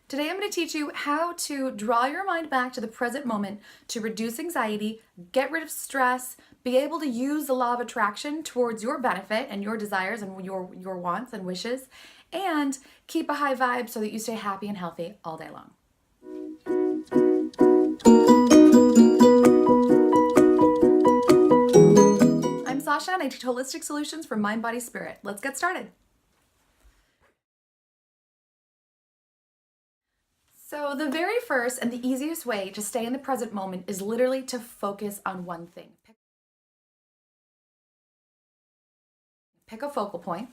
Today I'm going to teach you how to draw your mind back to the present moment to reduce anxiety, get rid of stress, be able to use the law of attraction towards your benefit and your desires and your wants and wishes, and keep a high vibe so that you stay happy and healthy all day long. I'm Sasha and I teach holistic solutions for mind, body, spirit. Let's get started. So the very first and the easiest way to stay in the present moment is literally to focus on one thing. Pick a focal point.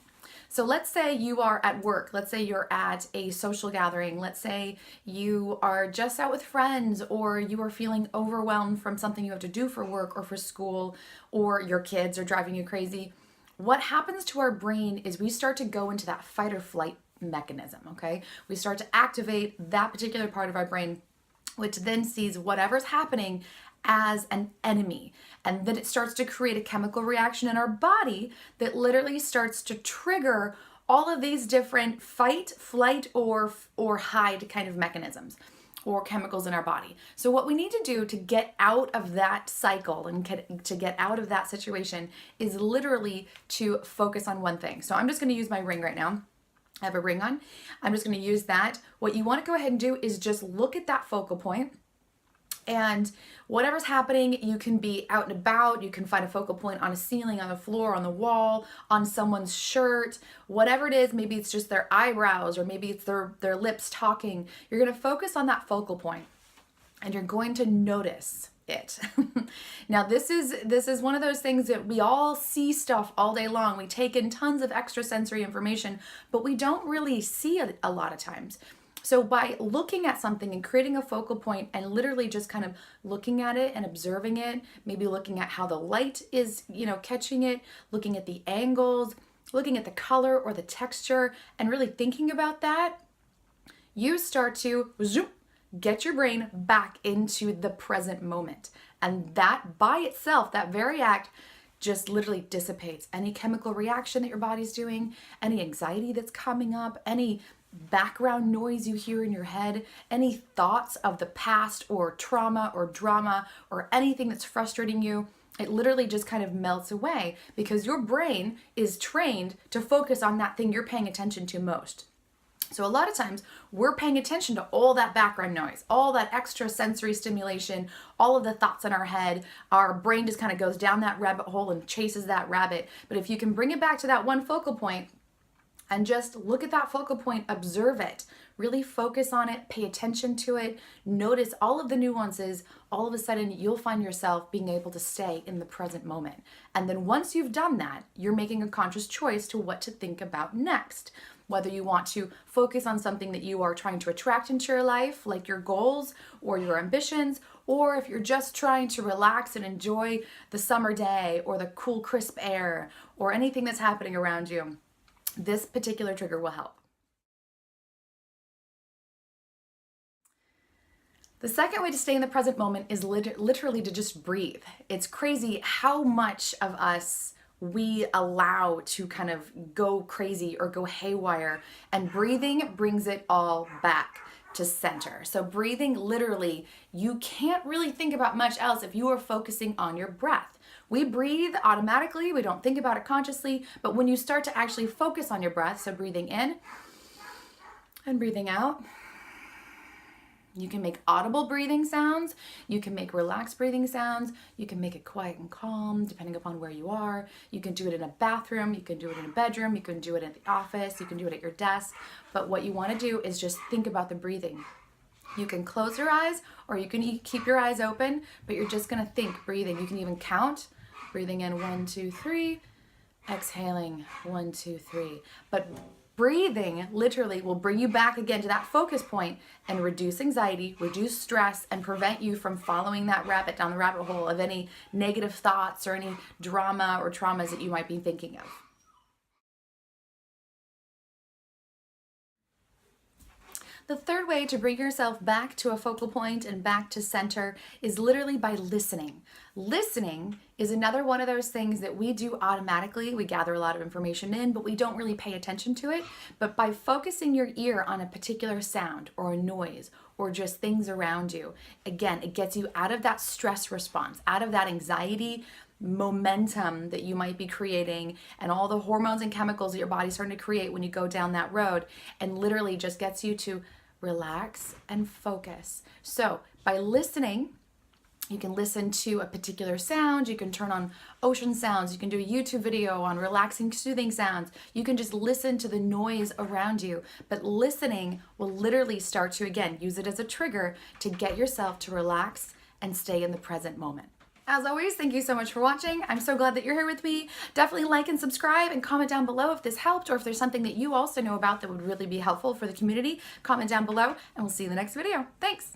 So let's say you are at work. Let's say you're at a social gathering. Let's say you are just out with friends, or you are feeling overwhelmed from something you have to do for work or for school, or your kids are driving you crazy. What happens to our brain is we start to go into that fight or flight mechanism, okay? We start to activate that particular part of our brain, which then sees whatever's happening as an enemy. And then it starts to create a chemical reaction in our body that literally starts to trigger all of these different fight, flight, or hide kind of mechanisms or chemicals in our body. So what we need to do to get out of that cycle and to get out of that situation is literally to focus on one thing. So I'm just going to use my ring right now. I have a ring on. I'm just going to use that. What you want to go ahead and do is just look at that focal point, and whatever's happening, you can be out and about. You can find a focal point on a ceiling, on the floor, on the wall, on someone's shirt, whatever it is. Maybe it's just their eyebrows, or maybe it's their lips talking. You're going to focus on that focal point and you're going to notice it. Now, this is one of those things that we all see stuff all day long. We take in tons of extrasensory information, but we don't really see it a lot of times. So by looking at something and creating a focal point and literally just kind of looking at it and observing it, maybe looking at how the light is, catching it, looking at the angles, looking at the color or the texture, and really thinking about that, you start to get your brain back into the present moment. And that by itself, that very act, just literally dissipates any chemical reaction that your body's doing, any anxiety that's coming up, any background noise you hear in your head, any thoughts of the past or trauma or drama or anything that's frustrating you. It literally just kind of melts away because your brain is trained to focus on that thing you're paying attention to most. So a lot of times we're paying attention to all that background noise, all that extra sensory stimulation, all of the thoughts in our head. Our brain just kind of goes down that rabbit hole and chases that rabbit. But if you can bring it back to that one focal point and just look at that focal point, observe it, really focus on it, pay attention to it, notice all of the nuances, all of a sudden you'll find yourself being able to stay in the present moment. And then once you've done that, you're making a conscious choice to what to think about next. Whether you want to focus on something that you are trying to attract into your life, like your goals or your ambitions, or if you're just trying to relax and enjoy the summer day or the cool, crisp air or anything that's happening around you, this particular trigger will help. The second way to stay in the present moment is literally to just breathe. It's crazy how much of us we allow to kind of go crazy or go haywire, and breathing brings it all back to center. So breathing, literally, you can't really think about much else if you are focusing on your breath. We breathe automatically, we don't think about it consciously, but when you start to actually focus on your breath, so breathing in and breathing out, you can make audible breathing sounds, you can make relaxed breathing sounds, you can make it quiet and calm depending upon where you are. You can do it in a bathroom, you can do it in a bedroom, you can do it at the office, you can do it at your desk. But what you want to do is just think about the breathing. You can close your eyes or you can keep your eyes open, but you're just going to think breathing. You can even count, breathing in 1, 2, 3, exhaling 1, 2, 3. But breathing literally will bring you back again to that focus point and reduce anxiety, reduce stress, and prevent you from following that rabbit down the rabbit hole of any negative thoughts or any drama or traumas that you might be thinking of. The third way to bring yourself back to a focal point and back to center is literally by listening. Listening is another one of those things that we do automatically. We gather a lot of information in, but we don't really pay attention to it. But by focusing your ear on a particular sound or a noise or just things around you, again, it gets you out of that stress response, out of that anxiety momentum that you might be creating and all the hormones and chemicals that your body's starting to create when you go down that road, and literally just gets you to relax and focus. So by listening, you can listen to a particular sound, you can turn on ocean sounds, you can do a YouTube video on relaxing, soothing sounds, you can just listen to the noise around you. But listening will literally start to, again, use it as a trigger to get yourself to relax and stay in the present moment. As always, thank you so much for watching. I'm so glad that you're here with me. Definitely like and subscribe and comment down below if this helped, or if there's something that you also know about that would really be helpful for the community. Comment down below and we'll see you in the next video. Thanks.